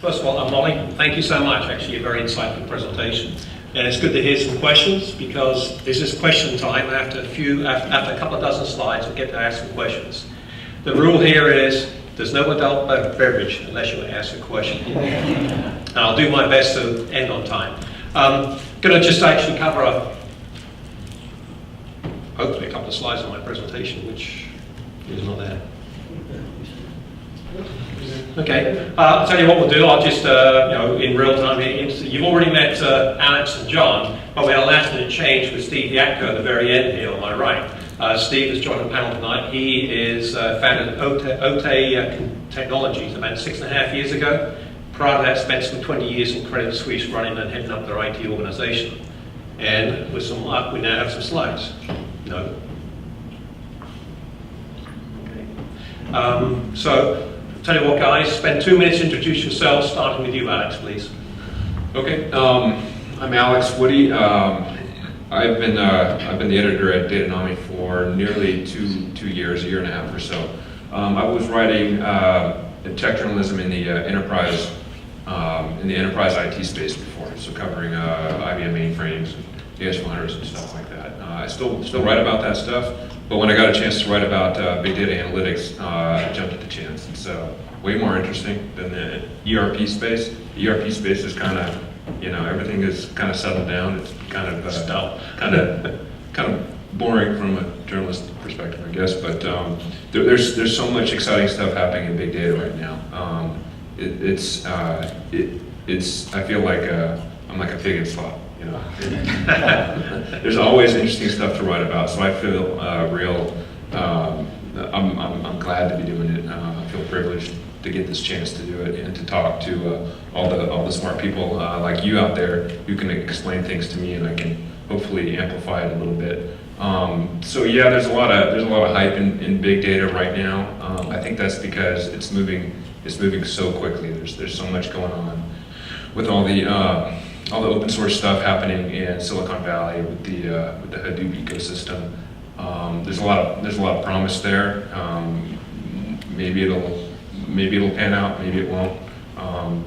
First of all, Molly, thank you so much. Actually, a very insightful presentation. And it's good to hear some questions because this is question time. After a couple of dozen slides, we get to ask some questions. The rule here is there's no adult beverage unless you ask a question. And I'll do my best to end on time. Going to just actually cover hopefully a couple of slides on my presentation, which is not there. Okay, I'll tell you what we'll do. I'll just, in real time, you've already met Alex and John, but we had a last minute change with Steve Yatko at the very end here on my right. Steve has joined the panel tonight. He is founded OTE Technologies about 6.5 years ago. Prior to that, spent some 20 years in Credit Suisse running and heading up their IT organization. And with some luck, we now have some slides. No? Okay. So, tell you what, guys, spend 2 minutes, introduce yourselves, starting with you, Alex, please. Okay, I'm Alex Woody. I've been the editor at Datanami for nearly two years, a year and a half or so. I was writing tech journalism in the enterprise IT space before, so covering IBM mainframes, AS400s, and stuff like that. I still write about that stuff. But when I got a chance to write about big data analytics, I jumped at the chance. It's way more interesting than the ERP space. The ERP space is kind of, everything is kind of settled down. It's kind of boring from a journalist perspective, I guess. But there's so much exciting stuff happening in big data right now. I feel like I'm like a pig in slop. There's always interesting stuff to write about, so I feel I'm glad to be doing it. I feel privileged to get this chance to do it and to talk to all the smart people like you out there who can explain things to me, and I can hopefully amplify it a little bit. So yeah, there's a lot of hype in big data right now. I think that's because it's moving so quickly. There's so much going on with all the open source stuff happening in Silicon Valley with the Hadoop ecosystem. There's a lot of promise there. Maybe it'll pan out, maybe it won't.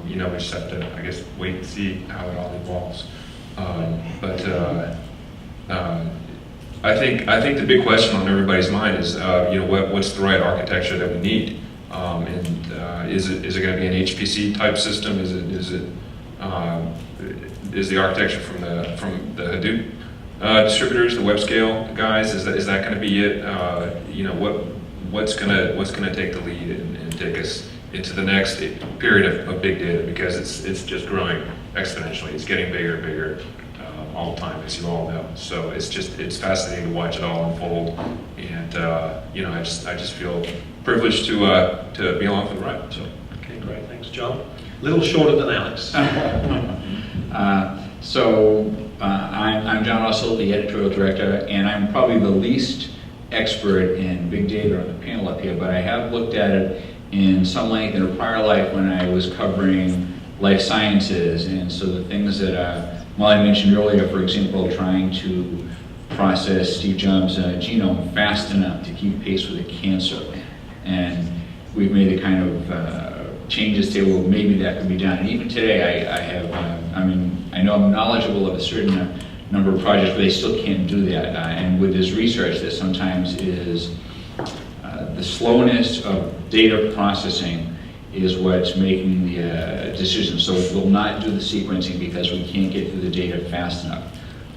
We just have to, I guess, wait and see how it all evolves. I think the big question on everybody's mind is, what's the right architecture that we need? Is it going to be an HPC type system? Is the architecture from the Hadoop distributors, the web scale guys? Is that going to be it? What's going to take the lead and take us into the next period of big data, because it's just growing exponentially. It's getting bigger and bigger all the time, as you all know. So it's fascinating to watch it all unfold, and I just feel privileged to be along for the ride. So. Okay, great, thanks, John. A little shorter than Alex. I'm John Russell, the editorial director, and I'm probably the least expert in big data on the panel up here, but I have looked at it in some length in a prior life when I was covering life sciences, and so the things that Molly mentioned earlier, for example, trying to process Steve Jobs' genome fast enough to keep pace with a cancer, and we've made the kind of changes to, well, maybe that could be done. And even today, I know I'm knowledgeable of a certain number of projects, but they still can't do that. And with this research, that sometimes is the slowness of data processing is what's making the decision. So we'll not do the sequencing because we can't get through the data fast enough.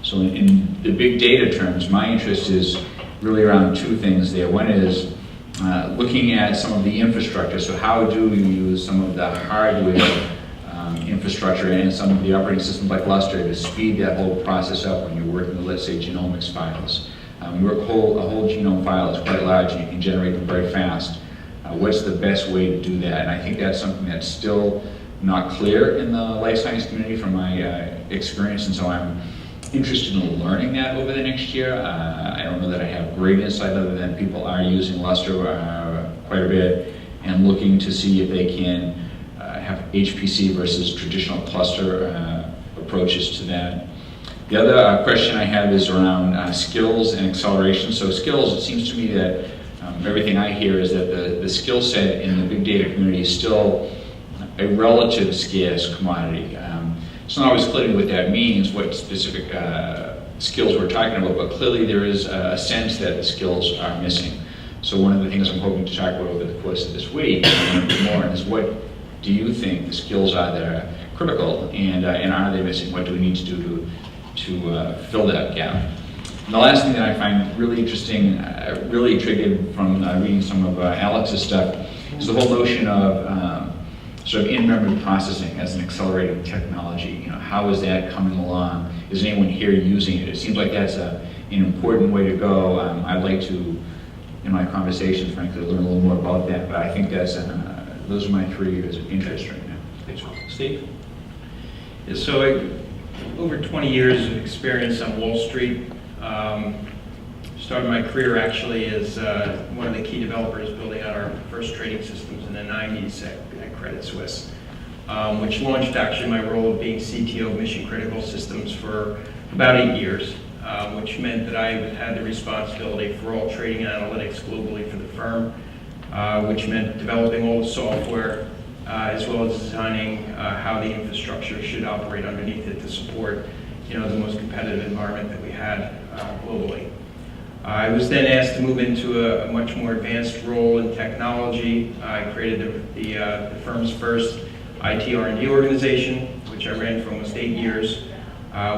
So in the big data terms, my interest is really around two things there. One is looking at some of the infrastructure. So how do you use some of the hardware infrastructure and some of the operating systems like Lustre to speed that whole process up when you're working with, let's say, genomics files. A whole genome file is quite large and you can generate them very fast. What's the best way to do that? And I think that's something that's still not clear in the life science community from my experience, and so I'm interested in learning that over the next year. I don't know that I have great insight other than people are using Lustre quite a bit and looking to see if they can have HPC versus traditional cluster approaches to that. The other question I have is around skills and acceleration. So skills, it seems to me that everything I hear is that the skill set in the big data community is still a relative scarce commodity. It's not always clear what that means, what specific skills we're talking about, but clearly there is a sense that the skills are missing. So one of the things I'm hoping to talk about over the course of this week more is what do you think the skills are that are critical, and are they missing? What do we need to do to fill that gap? And the last thing that I find really interesting, really triggered from reading some of Alex's stuff, is the whole notion of sort of in-memory processing as an accelerating technology. You know, how is that coming along? Is anyone here using it? It seems like that's an important way to go. I'd like to, in my conversation, frankly, learn a little more about that. But I think that's those are my 3 years of interest right now. Thanks, Steve. Yeah, so over 20 years of experience on Wall Street. Started my career actually as one of the key developers building out our first trading systems in the 90s at Credit Suisse, which launched actually my role of being CTO of mission critical systems for about 8 years, which meant that I had the responsibility for all trading and analytics globally for the firm, which meant developing all the software as well as designing how the infrastructure should operate underneath it to support, the most competitive environment that we had globally. I was then asked to move into a much more advanced role in technology. I created the firm's first IT R&D organization, which I ran for almost 8 years,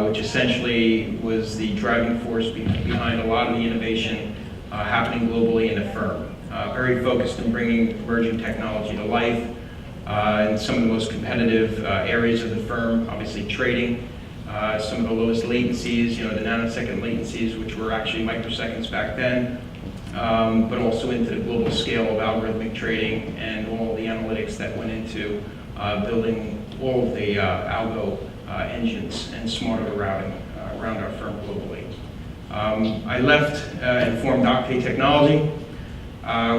which essentially was the driving force behind a lot of the innovation happening globally in the firm. Very focused on bringing emerging technology to life in some of the most competitive areas of the firm, obviously trading. Some of the lowest latencies, the nanosecond latencies, which were actually microseconds back then, but also into the global scale of algorithmic trading and all the analytics that went into building all of the algo engines and smarter routing around our firm globally. I left and formed Octane Technology,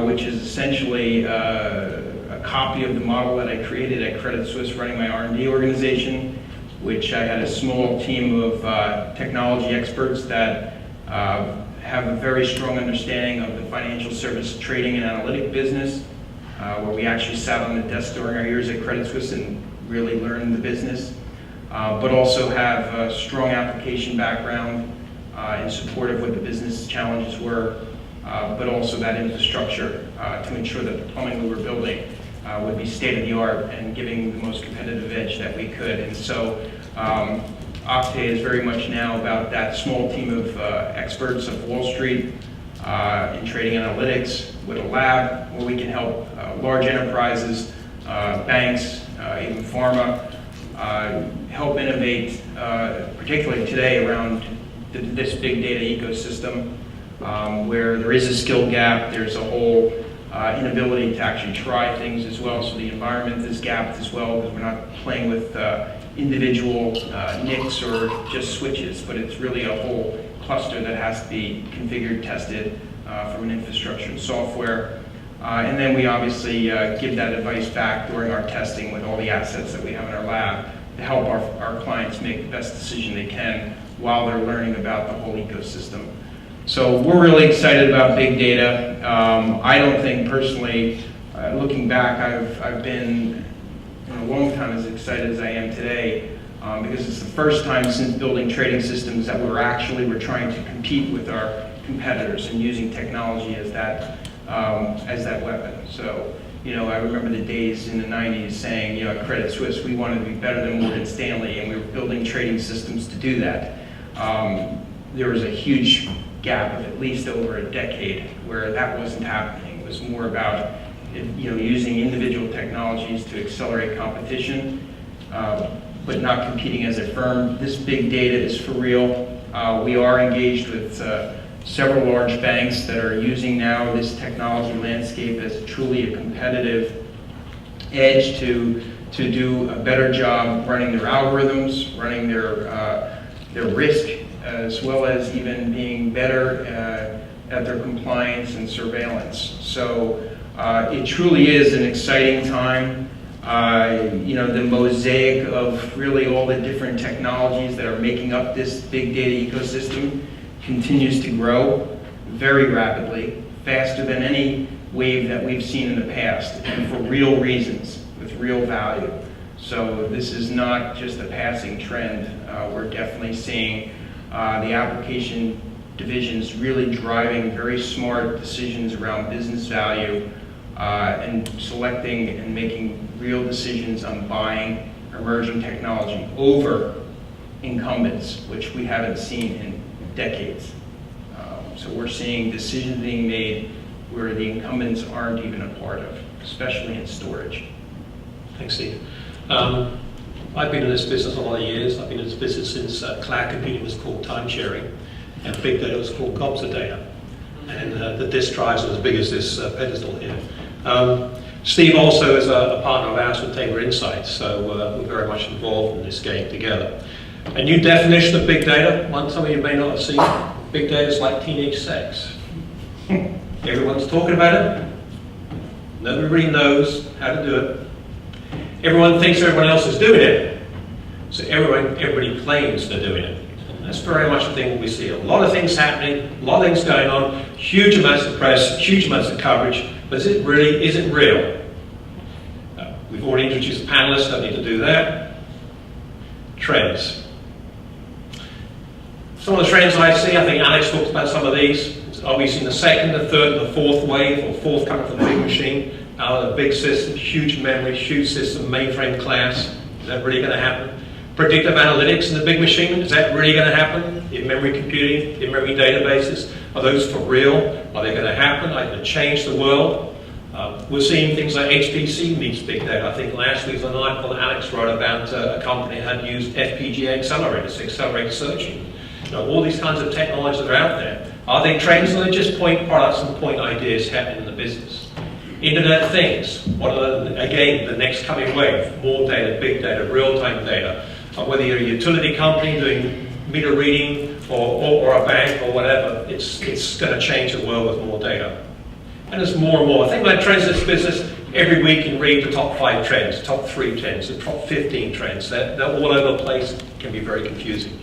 which is essentially a copy of the model that I created at Credit Suisse running my R&D organization, which I had a small team of technology experts that have a very strong understanding of the financial service trading and analytic business, where we actually sat on the desk during our years at Credit Suisse and really learned the business, but also have a strong application background in support of what the business challenges were, but also that infrastructure to ensure that the plumbing we were building would be state-of-the-art and giving the most competitive edge that we could. And so Octane is very much now about that small team of experts of Wall Street in trading analytics with a lab where we can help large enterprises, banks, even pharma, help innovate, particularly today around this big data ecosystem where there is a skill gap, there's a whole inability to actually try things as well, so the environment is gapped as well because we're not playing with individual NICs or just switches, but it's really a whole cluster that has to be configured, tested from an infrastructure and software. And then we obviously give that advice back during our testing with all the assets that we have in our lab to help our clients make the best decision they can while they're learning about the whole ecosystem. So we're really excited about big data. I don't think personally, looking back, I've been in a long time as excited as I am today because it's the first time since building trading systems that we're trying to compete with our competitors and using technology as that weapon. So, I remember the days in the 90s saying, at Credit Suisse, we wanted to be better than Morgan Stanley, and we were building trading systems to do that. There was a huge gap of at least over a decade where that wasn't happening. It was more about using individual technologies to accelerate competition, but not competing as a firm. This big data is for real. We are engaged with several large banks that are using now this technology landscape as truly a competitive edge to do a better job running their algorithms, running their risk, as well as even being better at their compliance and surveillance. So it truly is an exciting time. The mosaic of really all the different technologies that are making up this big data ecosystem continues to grow very rapidly, faster than any wave that we've seen in the past, and for real reasons, with real value. So this is not just a passing trend. We're definitely seeing the application divisions really driving very smart decisions around business value and selecting and making real decisions on buying emerging technology over incumbents, which we haven't seen in decades. So we're seeing decisions being made where the incumbents aren't even a part of, especially in storage. Thanks, Steve. I've been in this business a lot of years. I've been in this business since cloud computing was called time sharing, and big data was called gobs of data. And the disk drives are as big as this pedestal here. Steve also is a partner of ours with Tabor Insights, so we're very much involved in this game together. A new definition of big data, one some of you may not have seen. Big data is like teenage sex. Everyone's talking about it. Nobody really knows how to do it. Everyone thinks everyone else is doing it, so everybody claims they're doing it. And that's very much the thing we see. A lot of things happening, a lot of things going on, huge amounts of press, huge amounts of coverage, but is it real? We've already introduced panelists, don't need to do that. Trends. Some of the trends I see, I think Alex talked about some of these. Are we seeing the second, the third, and the fourth wave, or fourth coming from the big machine? The big system, huge memory, huge system, mainframe class. Is that really going to happen? Predictive analytics in the big machine, is that really going to happen? In-memory computing, in-memory databases, are those for real? Are they going to happen? Are they going to change the world? We're seeing things like HPC meets big data. I think last week was an article that Alex wrote about a company that had used FPGA accelerators to accelerate searching. All these kinds of technologies that are out there. Are they trends, or are they just point products and point ideas happening in the business? Internet of Things. What are, again, the next coming wave? More data, big data, real-time data. Whether you're a utility company doing meter reading or a bank or whatever, it's going to change the world with more data. And there's more and more. I think about trends in this business, every week you can read the top 5 trends, top 3 trends, the top 15 trends. They're all over the place, can be very confusing.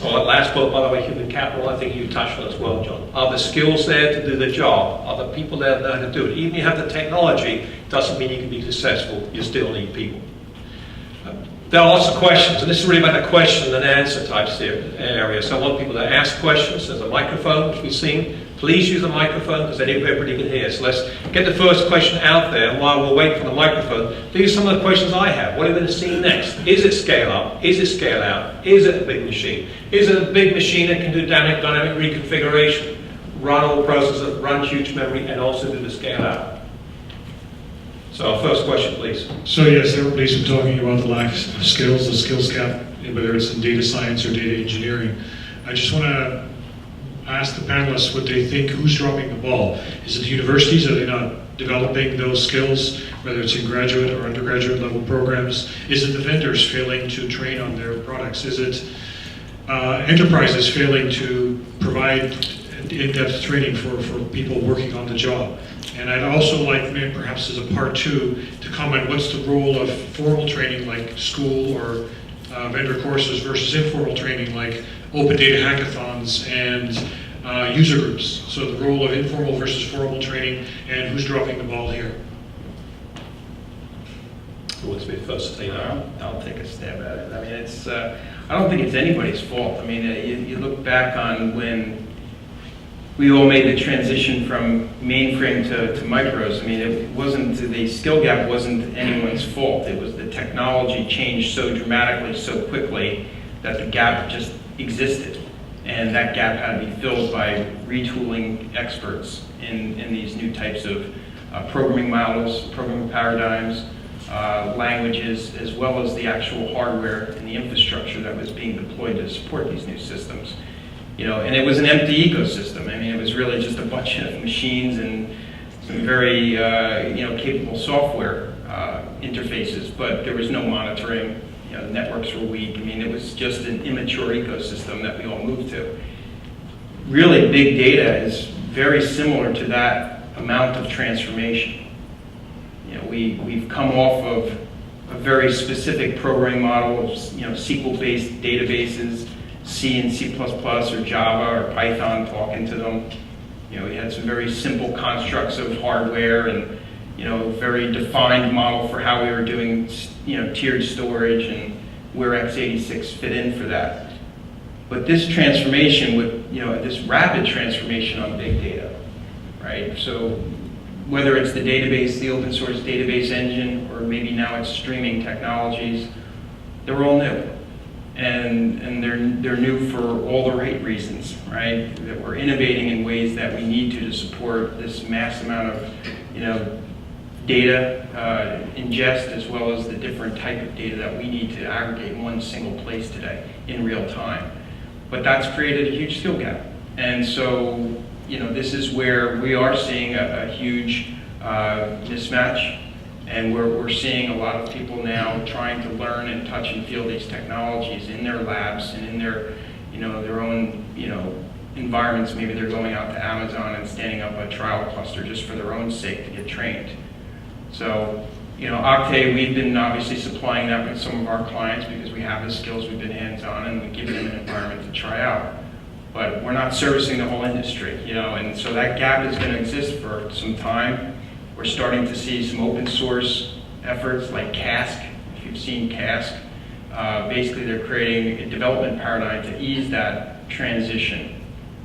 Well, that last book, by the way, human capital, I think you touched on as well, John. Are the skills there to do the job? Are the people there that know how to do it? Even if you have the technology, doesn't mean you can be successful. You still need people. There are lots of questions, and this is really about a question and answer type area. So I want people to ask questions. There's a microphone, which we've seen. Please use a microphone, because everybody can hear. So let's get the first question out there, and while we're waiting for the microphone, these are some of the questions I have. What are we going to see next? Is it scale up? Is it scale out? Is it a big machine? Is it a big machine that can do dynamic reconfiguration, run all processes, run huge memory, and also do the scale out? So our first question, please. So yes, everybody's been talking about the lack of skills, the skills gap, whether it's in data science or data engineering. I just want to ask the panelists what they think, who's dropping the ball. Is it the universities? Are they not developing those skills, whether it's in graduate or undergraduate level programs? Is it the vendors failing to train on their products? Is it enterprises failing to provide in-depth training for people working on the job? And I'd also like, maybe perhaps as a part 2, to comment what's the role of formal training like school or vendor courses versus informal training like open data hackathons and user groups. So the role of informal versus formal training, and who's dropping the ball here? Who wants to be first to take that? I'll take a stab at it. I mean, it's I don't think it's anybody's fault. I mean, you look back on when we all made the transition from mainframe to micros. I mean, it wasn't, the skill gap wasn't anyone's fault. It was the technology changed so dramatically, so quickly, that the gap just existed. And that gap had to be filled by retooling experts in these new types of programming models, programming paradigms, languages, as well as the actual hardware and the infrastructure that was being deployed to support these new systems. And it was an empty ecosystem. I mean, it was really just a bunch of machines and some very, capable software interfaces, but there was no monitoring. The networks were weak. I mean, it was just an immature ecosystem that we all moved to. Really, big data is very similar to that amount of transformation. We've come off of a very specific programming model of, SQL-based databases, C and C++ or Java or Python talking to them. We had some very simple constructs of hardware and, very defined model for how we were doing, tiered storage and where x86 fit in for that. But this transformation with, this rapid transformation on big data, right? So whether it's the database, the open source database engine, or maybe now it's streaming technologies, they're all new. And they're new for all the right reasons, right? That we're innovating in ways that we need to support this mass amount of, data ingest, as well as the different type of data that we need to aggregate in one single place today in real time. But that's created a huge skill gap. And so, this is where we are seeing a huge mismatch. And we're seeing a lot of people now trying to learn and touch and feel these technologies in their labs and in their, their own, environments. Maybe they're going out to Amazon and standing up a trial cluster just for their own sake to get trained. So, Octave, we've been obviously supplying that with some of our clients because we have the skills, we've been hands-on, and we've given them an environment to try out. But we're not servicing the whole industry, and so that gap is going to exist for some time. We're starting to see some open source efforts like Cask. If you've seen Cask, basically they're creating a development paradigm to ease that transition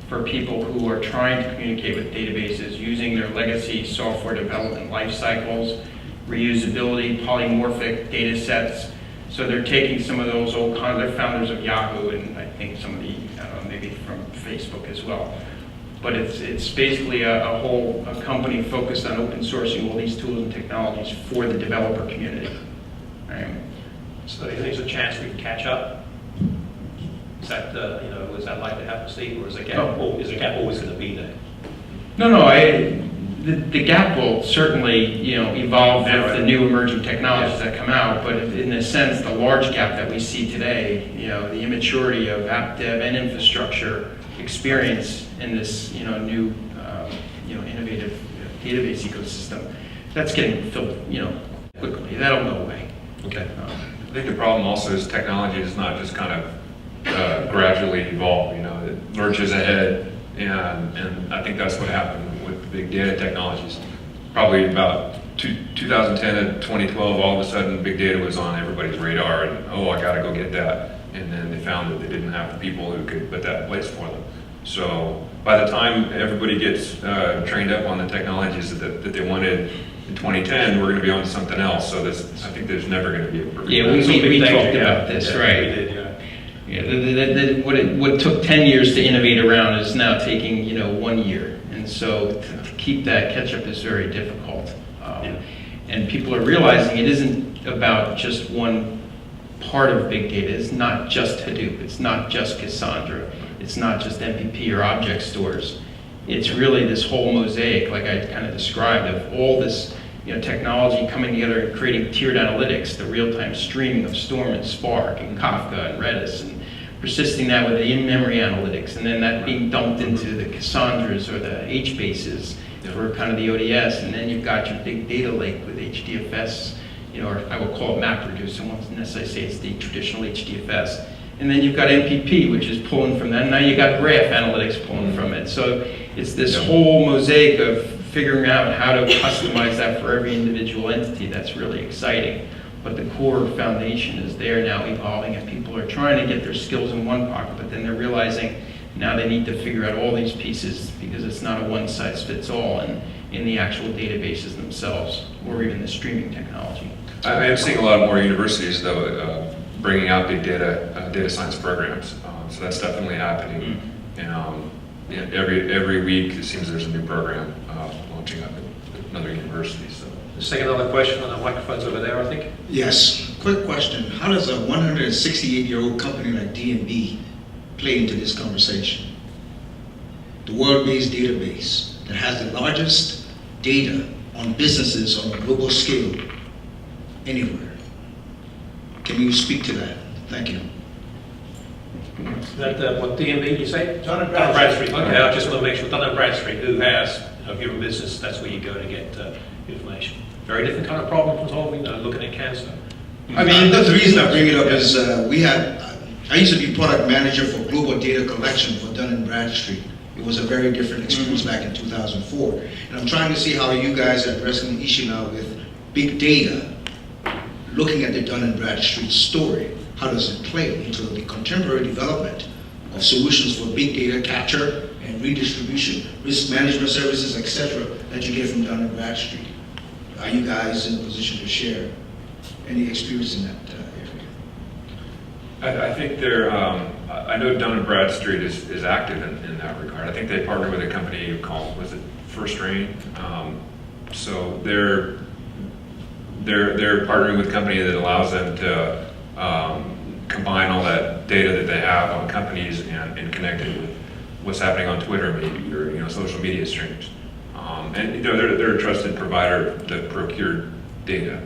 for people who are trying to communicate with databases using their legacy software development life cycles, reusability, polymorphic data sets. So they're taking some of those old they're founders of Yahoo, and I think some of the, maybe from Facebook as well. But it's basically a company focused on open sourcing all these tools and technologies for the developer community. Right? So do you think there's a chance we can catch up? Is that, is that likely to happen, Steve, or is the gap always going to be there? No, the gap will certainly, evolve with the new emerging technologies that come out, but in a sense, the large gap that we see today, the immaturity of app dev and infrastructure experience in this, new, innovative database ecosystem, that's getting filled, quickly. That'll go away. Okay. I think the problem also is technology is not just kind of gradually evolve, it lurches ahead, and I think that's what happened with big data technologies. Probably about 2010 to 2012, all of a sudden big data was on everybody's radar, and I gotta go get that. And then they found that they didn't have the people who could put that in place for them. So by the time everybody gets trained up on the technologies that they wanted in 2010, we're going to be on to something else. So I think there's never going to be a perfect. Yeah, we talked about this, right? We did, yeah. Yeah, what took 10 years to innovate around is now taking 1 year, and so to keep that catch up is very difficult. And people are realizing it isn't about just one part of big data. It's not just Hadoop. It's not just Cassandra. It's not just MPP or object stores. It's really this whole mosaic, like I kind of described, of all this technology coming together and creating tiered analytics, the real-time streaming of Storm and Spark and Kafka and Redis, and persisting that with the in-memory analytics, and then that being dumped into the Cassandras or the HBases for kind of the ODS, and then you've got your big data lake with HDFS, or I will call it MapReduce. I won't necessarily say it's the traditional HDFS. And then you've got MPP, which is pulling from that. And now you've got graph analytics pulling from it. So it's this whole mosaic of figuring out how to customize that for every individual entity that's really exciting. But the core foundation is there now evolving, and people are trying to get their skills in one pocket, but then they're realizing now they need to figure out all these pieces because it's not a one-size-fits-all in the actual databases themselves or even the streaming technology. I am seeing a lot more universities, though, bringing out big data science programs. So that's definitely happening. Mm-hmm. And every week it seems there's a new program launching up at another university. So. Let's take another question on the microphones over there, I think. Yes. Quick question. How does a 168-year-old company like D&B play into this conversation? The world-based database that has the largest data on businesses on a global scale anywhere. Can you speak to that? Thank you. Is that what D&B you say? Dun & Bradstreet. Okay, I just want to make sure. Dun & Bradstreet, who has, if you're a business, that's where you go to get information. Very different kind of problem from solving, looking at cancer. I mean, the reason I bring it up is I used to be product manager for global data collection for Dun & Bradstreet. It was a very different experience back in 2004. And I'm trying to see how you guys are addressing the issue now with big data, looking at the Dun & Bradstreet story. How does it play into the contemporary development of solutions for big data capture and redistribution, risk management services, etc., that you get from Dun & Bradstreet? Are you guys in a position to share any experience in that area? I think they're, I know Dun & Bradstreet is active in that regard. I think they partner with a company called, was it First Rain? So they're partnering with a company that allows them to combine all that data that they have on companies and connect it with what's happening on Twitter maybe, or social media streams. And they're a trusted provider that procured data,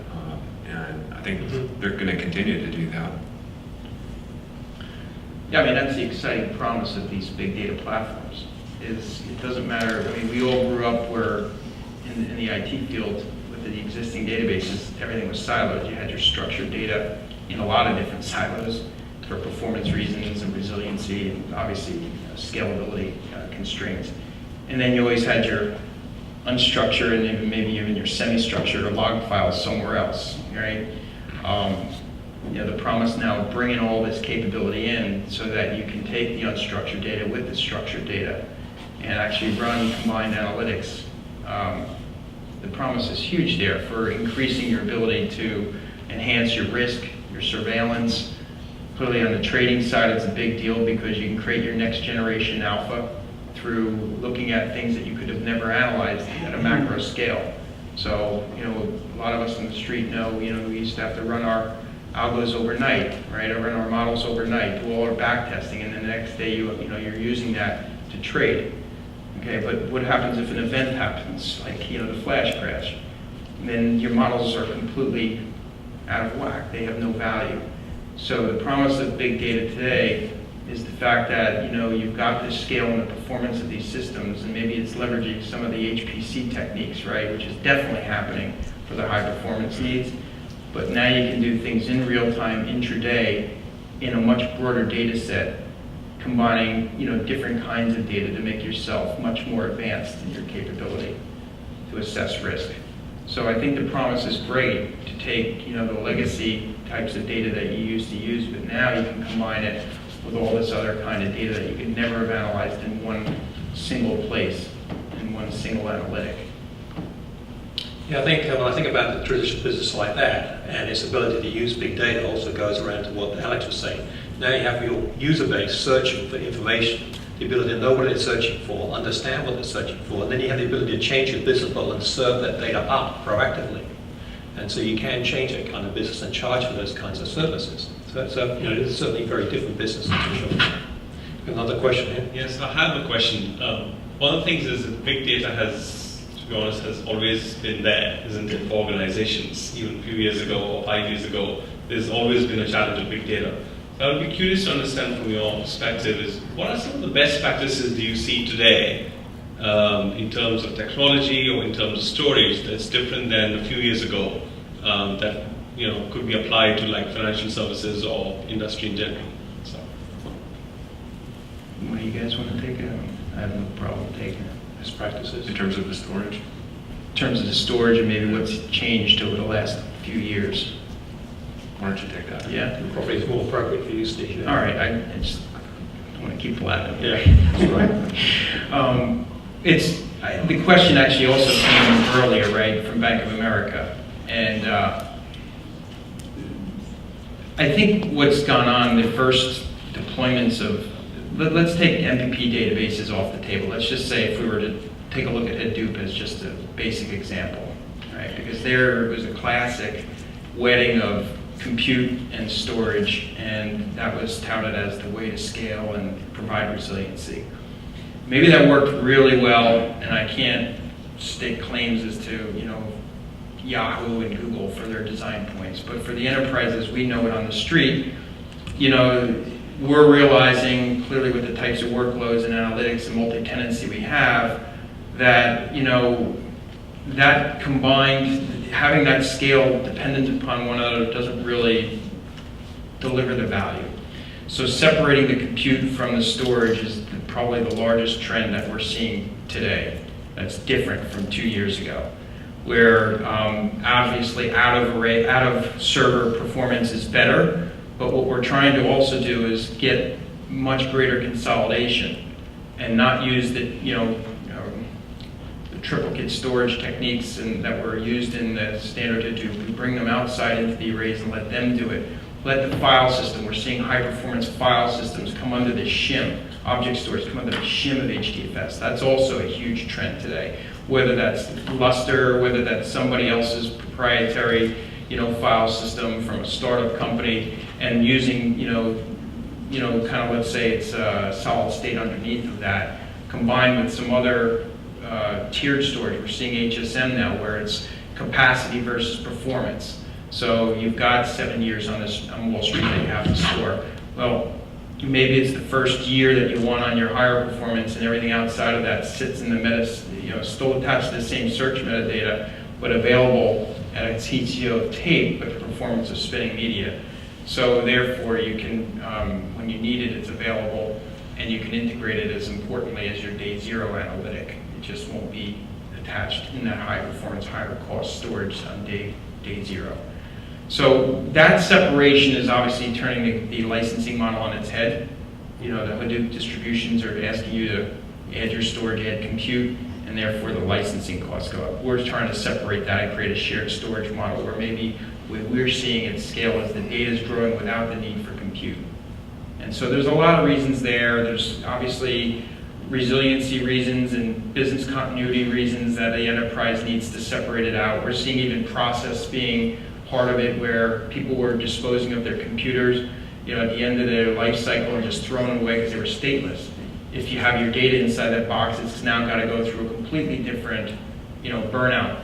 and I think they're going to continue to do that. Yeah, I mean, that's the exciting promise of these big data platforms, is it doesn't matter, I mean, we all grew up where, in the IT field, with the existing databases, everything was siloed. You had your structured data in a lot of different silos for performance reasons and resiliency and obviously scalability constraints. And then you always had your unstructured and even maybe even your semi-structured or log files somewhere else, right? The promise now of bringing all this capability in so that you can take the unstructured data with the structured data and actually run combined analytics. The promise is huge there for increasing your ability to enhance your risk, your surveillance. Clearly on the trading side, it's a big deal because you can create your next generation alpha through looking at things that you could have never analyzed at a macro scale. So, a lot of us on the street know, we used to have to run our algos overnight, right? Or run our models overnight, do all our back testing, and then the next day you're using that to trade. Okay, but what happens if an event happens, like the flash crash? Then your models are completely out of whack. They have no value. So the promise of big data today is the fact that you've got this scale and the performance of these systems, and maybe it's leveraging some of the HPC techniques, right, which is definitely happening for the high performance needs. But now you can do things in real time, intraday, in a much broader data set, combining different kinds of data to make yourself much more advanced in your capability to assess risk. So I think the promise is great to take the legacy types of data that you used to use, but now you can combine it with all this other kind of data that you could never have analyzed in one single place, in one single analytic. Yeah, I think when I think about the traditional business like that and its ability to use big data also goes around to what Alex was saying. Now you have your user base searching for information, the ability to know what it's searching for, understand what it's searching for, and then you have the ability to change your business model and serve that data up proactively. And so you can change that kind of business and charge for those kinds of services. So it's it's certainly a very different business, that's for sure. Another question here? Yes, I have a question. One of the things is that big data has, to be honest, has always been there, isn't it, for organizations? Even a few years ago or 5 years ago, there's always been a challenge of big data. So I would be curious to understand from your perspective is, what are some of the best practices do you see today in terms of technology or in terms of storage that's different than a few years ago that could be applied to like financial services or industry in general? So. What do you guys want to take it? I have no problem taking it. Best practices. In terms of the storage? In terms of the storage and maybe what's changed over the last few years. Why don't you take that? Yeah. Probably it's more appropriate for you, Steve. All right. I just want to keep the Latin. Yeah. The question actually also came earlier, right, from Bank of America. And I think what's gone on, the first deployments of, let's take MPP databases off the table. Let's just say if we were to take a look at Hadoop as just a basic example, right? Because there was a classic wedding of compute and storage, and that was touted as the way to scale and provide resiliency. Maybe that worked really well, and I can't stake claims as to, Yahoo and Google for their design points, but for the enterprises we know it on the street, we're realizing clearly with the types of workloads and analytics and multi-tenancy we have that, that combined, having that scale dependent upon one another doesn't really deliver the value. So separating the compute from the storage is probably the largest trend that we're seeing today that's different from 2 years ago, where obviously out of server performance is better, but what we're trying to also do is get much greater consolidation and not use the triplicate storage techniques that were used in the standard to do. We bring them outside into the arrays and let them do it. Let the file system, we're seeing high performance file systems come under the shim, object stores come under the shim of HDFS. That's also a huge trend today. Whether that's Lustre, whether that's somebody else's proprietary, file system from a startup company, and using, kind of, let's say it's a solid state underneath of that, combined with some other tiered storage. We're seeing HSM now, where it's capacity versus performance. So you've got 7 years on Wall Street that you have to store. Well, maybe it's the first year that you want on your higher performance, and everything outside of that sits in the still attached to the same search metadata, but available at a TCO of tape, but the performance of spinning media. So therefore, you can, when you need it, it's available, and you can integrate it as importantly as your day zero analytic. It just won't be attached in that high performance, higher cost storage on day zero. So that separation is obviously turning the licensing model on its head. The Hadoop distributions are asking you to add your storage, add compute, and therefore the licensing costs go up. We're trying to separate that and create a shared storage model where maybe what we're seeing at scale is the data is growing without the need for compute. And so there's a lot of reasons there. There's obviously resiliency reasons and business continuity reasons that the enterprise needs to separate it out. We're seeing even process being part of it, where people were disposing of their computers, at the end of their life cycle and just throwing them away because they were stateless. If you have your data inside that box, it's now got to go through a completely different, burnout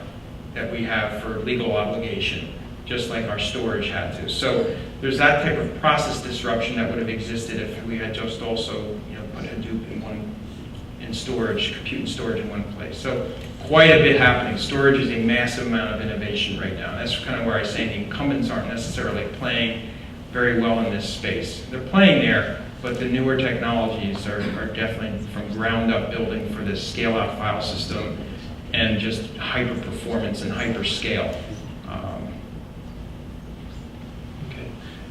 that we have for legal obligation, just like our storage had to. So there's that type of process disruption that would have existed if we had just also, put Hadoop in storage, compute and storage in one place. So quite a bit happening. Storage is a massive amount of innovation right now. That's kind of where I say the incumbents aren't necessarily playing very well in this space. They're playing there, but the newer technologies are definitely from ground up building for this scale out file system and just hyper performance and hyper scale. Okay.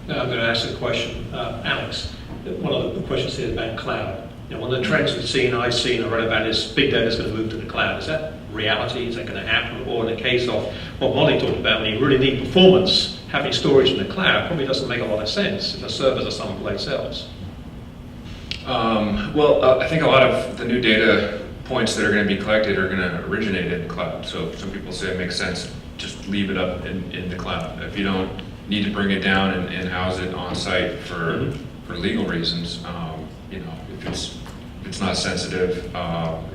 Now I'm going to ask a question. Alex, one of the questions here is about cloud. One of the trends I've seen, I read about is big data is going to move to the cloud. Is that reality? Is that going to happen? Or in the case of what Molly talked about, when you really need performance, having storage in the cloud probably doesn't make a lot of sense if the servers are someplace else. I think a lot of the new data points that are going to be collected are going to originate in the cloud. So some people say it makes sense, just leave it up in the cloud. If you don't need to bring it down and house it on site for legal reasons, if it's not sensitive,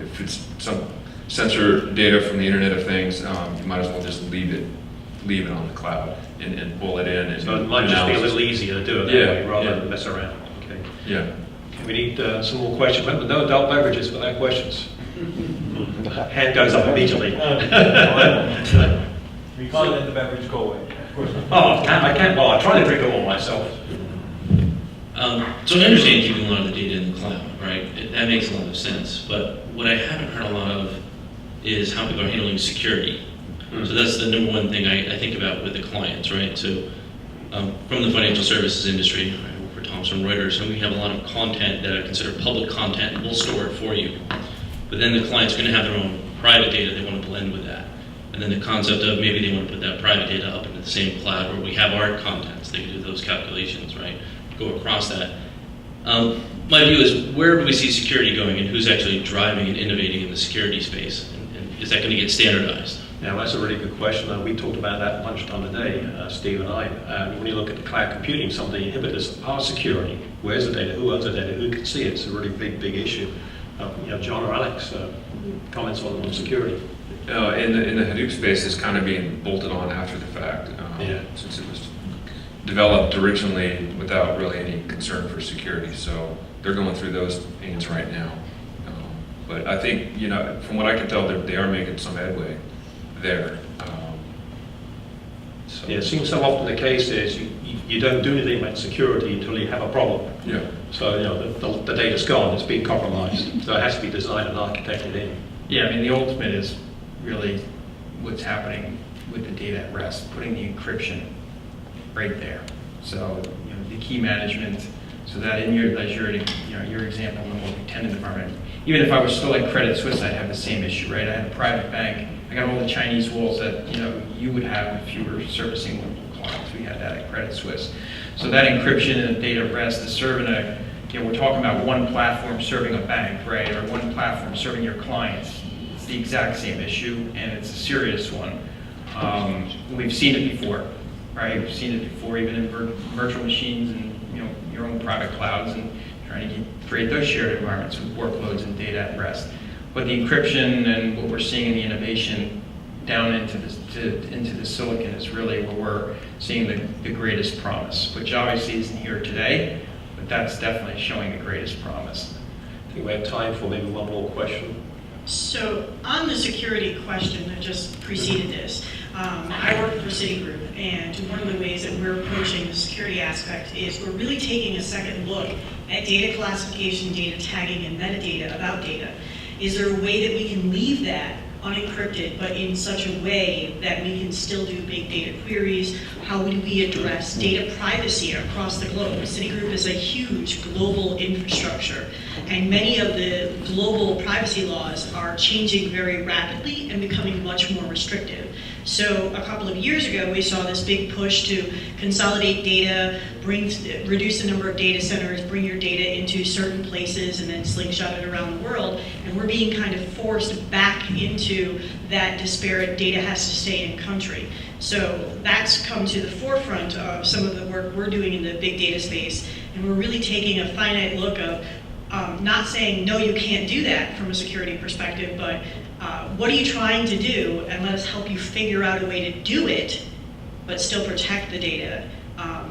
if it's some sensor data from the Internet of Things, you might as well just leave it on the cloud and pull it in. And so it might just be a little easier to do it that way rather than mess around. Okay. Yeah. Okay, we need some more questions, but no adult beverages without questions. Hand goes up immediately. We can't let the beverage go away. Of course. Oh, I can't. Well, I try to drink it all myself. So I understand keeping a lot of the data in the cloud, right? That makes a lot of sense. But what I haven't heard a lot of is how people are handling security. So that's the number one thing I think about with the clients, right? So from the financial services industry, I work for Thomson Reuters, and we have a lot of content that I consider public content, and we'll store it for you. But then the client's going to have their own private data they want to blend with that. And then the concept of maybe they want to put that private data up into the same cloud where we have our contents. They can do those calculations, right? Go across that. My view is, where do we see security going, and who's actually driving and innovating in the security space? And is that going to get standardized? Now, that's a really good question. We talked about that lunchtime today, Steve and I. When you look at the cloud computing, some of the inhibitors are security. Where's the data? Who owns the data? Who can see it? It's a really big issue. John or Alex, comments on security. In the Hadoop space, it's kind of being bolted on after the fact, since it was developed originally without really any concern for security. So they're going through those pains right now. But I think, from what I can tell, they are making some headway there. Yeah, it seems so often the case is you you don't do anything about security until you have a problem. Yeah. So, the data's gone, it's been compromised. So it has to be designed and architected in. Yeah, I mean, the ultimate is really what's happening with the data at rest, putting the encryption right there. So, the key management, so that in your example in the multi-tenant environment, even if I was still at Credit Suisse, I'd have the same issue, right? I had a private bank. I got all the Chinese walls that, you would have if you were servicing local clients. We had that at Credit Suisse. So that encryption and data at rest is serving we're talking about one platform serving a bank, right? Or one platform serving your clients. It's the exact same issue, and it's a serious one. We've seen it before, right? We've seen it before, even in virtual machines and your own private clouds, and trying to create those shared environments with workloads and data at rest. But the encryption and what we're seeing in the innovation down into the silicon is really where we're seeing the greatest promise, which obviously isn't here today, but that's definitely showing the greatest promise. I think we have time for maybe one more question. So on the security question that just preceded this, I work for Citigroup, and one of the ways that we're approaching the security aspect is we're really taking a second look at data classification, data tagging, and metadata about data. Is there a way that we can leave that unencrypted, but in such a way that we can still do big data queries? How would we address data privacy across the globe? Citigroup is a huge global infrastructure, and many of the global privacy laws are changing very rapidly and becoming much more restrictive. So a couple of years ago, we saw this big push to consolidate data, reduce the number of data centers, bring your data into certain places, and then slingshot it around the world. And we're being kind of forced back into that disparate data has to stay in country. So that's come to the forefront of some of the work we're doing in the big data space. And we're really taking a finite look of not saying, no, you can't do that from a security perspective, but what are you trying to do? And let us help you figure out a way to do it, but still protect the data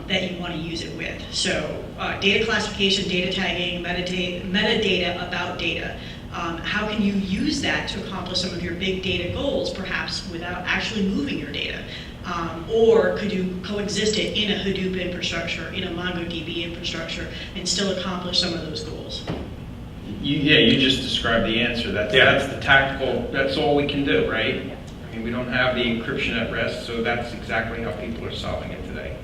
that you want to use it with. So data classification, data tagging, metadata about data. How can you use that to accomplish some of your big data goals, perhaps without actually moving your data? Or could you coexist it in a Hadoop infrastructure, in a MongoDB infrastructure, and still accomplish some of those goals? You just described the answer. That's the tactical, that's all we can do, right? I mean, we don't have the encryption at rest, so that's exactly how people are solving it today.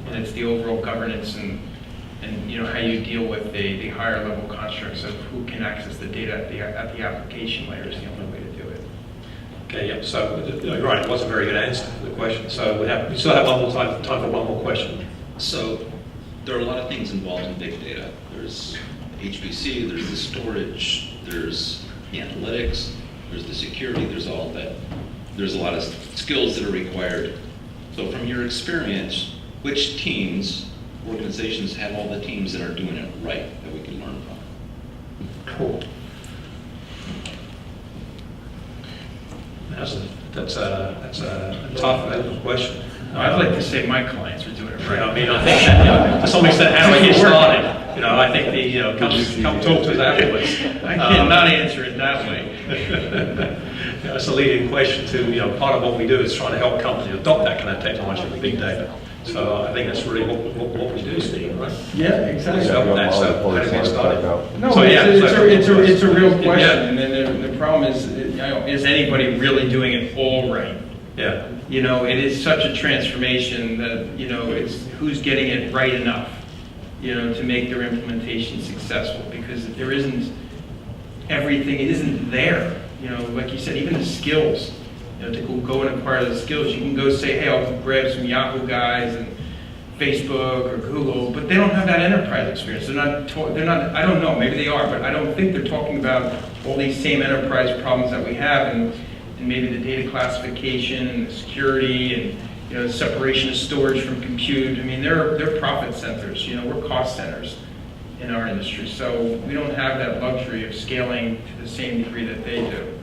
And it's the overall governance and how you deal with the higher level constructs of who can access the data at the application layer is the only way to do it. Okay, yeah, so you're right, it was a very good answer to the question. So we still have one more time for one more question. So there are a lot of things involved in big data. There's HPC, there's the storage, there's the analytics, there's the security, there's all that. There's a lot of skills that are required. So from your experience, which organizations have all the teams that are doing it right that we can learn from? Cool. That's a tough question. I'd like to say my clients are doing it right. I mean, I think to some extent, how do we get started? I think come talk to us afterwards. I cannot answer it that way. That's a leading question too. Part of what we do is trying to help companies adopt that kind of technology with big data. So I think that's really what we do, Steve, right? Yeah, exactly. So how do we get started? No, So, yeah, it's a real question, Yeah. and then the problem is anybody really doing it all right? Yeah. It is such a transformation that it's who's getting it right enough, to make their implementation successful. Because if there isn't everything, it isn't there. Like you said, even the skills. To go and acquire the skills, you can go say, hey, I'll grab some Yahoo guys and Facebook or Google, but they don't have that enterprise experience. They're not. I don't know. Maybe they are, but I don't think they're talking about all these same enterprise problems that we have, and maybe the data classification and the security and the separation of storage from compute. I mean, they're profit centers. We're cost centers in our industry, so we don't have that luxury of scaling to the same degree that they do.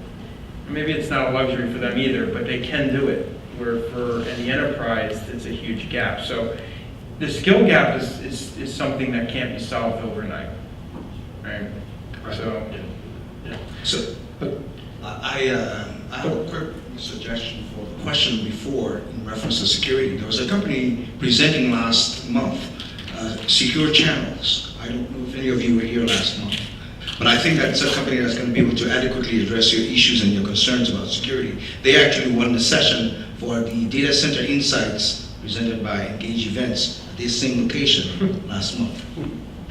Maybe it's not a luxury for them either, but they can do it. Where in the enterprise, it's a huge gap. So the skill gap is something that can't be solved overnight, right? So, So, I have a quick a suggestion for the question before in reference to security. There was a company presenting last month, Secure Channels. I don't know if any of you were here last month, but I think that's a company that's going to be able to adequately address your issues and your concerns about security. They actually won the session for the Data Center Insights presented by Engage Events at this same location last month.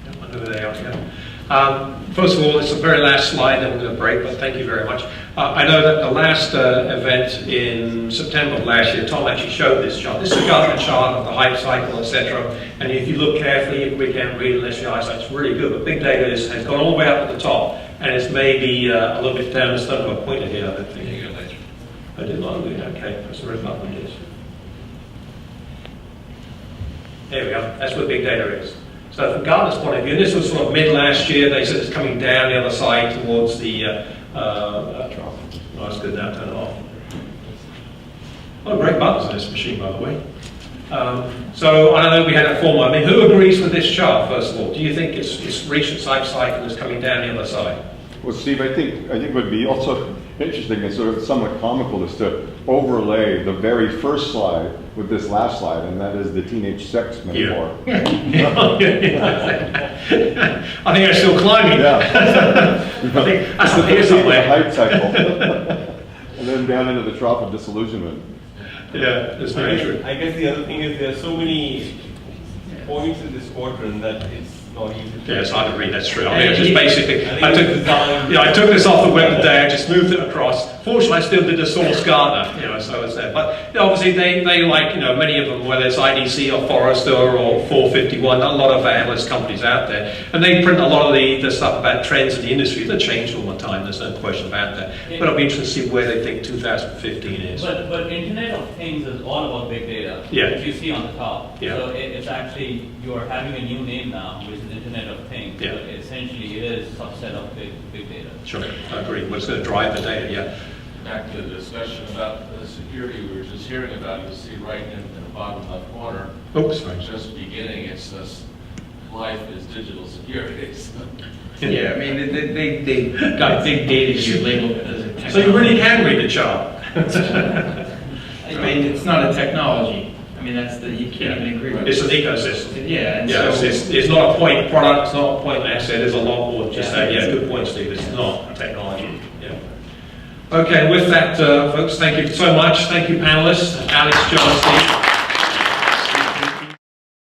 I know who they are, yeah. First of all, it's the very last slide, then we're going to break, but thank you very much. I know that the last event in September of last year, Tom actually showed this chart. This is a Gartner chart of the hype cycle, etc. And if you look carefully, we can't read unless your eyesight's really good, but big data has gone all the way up at the top, and it's maybe a little bit down. It's not a pointer here, I don't think. I did not do it. Okay, that's the red button it is. There we go. That's what big data is. So from Gartner's point of view, and this was sort of mid last year, they said it's coming down the other side towards the oh, that's good now, turn it off. Oh, great buttons on this machine, by the way. So I don't know, we had a formal, I mean, who agrees with this chart, first of all? Do you think it's reached its hype cycle and it's coming down the other side? Well, Steve, I think it would be also interesting and sort of somewhat comical is to overlay the very first slide with this last slide, and that is the teenage sex metaphor. Yeah. I think I'm still climbing. Yeah. I think that's up here somewhere. The hype cycle. And then down into the trough of disillusionment. Yeah, that's very true. I guess the other thing is there are so many points in this quadrant that it's not easy to... Yeah, it's hard to read, that's true. I mean, I just basically, I took this off the web today, I just moved it across. Fortunately, I still did the source Gartner, so it's there. But obviously, they like, many of them, whether it's IDC or Forrester or 451, a lot of analyst companies out there, and they print a lot of the stuff about trends in the industry that change all the time, there's no question about that. But it'll be interesting to see where they think 2015 is. But Internet of Things is all about big data, Yeah. which you see on the top. Yeah. So it's actually, you are having a new name now, which is Internet of Things. Yeah. So essentially, it is a subset of big data. Sure, I agree. What's going to drive the data, yeah. Back to the discussion about the security we were just hearing about, you'll see right in the bottom left corner. Oops, sorry. Just beginning, it says life is digital security. Yeah, I mean, they got big data here labeled as a technology. So you really can read the chart. I mean, it's not a technology. I mean, you can't even agree with it. It's an ecosystem. Yeah, and Yeah, so... it's not a point product, it's not a point asset, there's a lot more than just that. Yeah, good point, Steve, it's not a technology. Yeah. Okay, with that, folks, thank you so much. Thank you, panelists, Alex, John, Steve.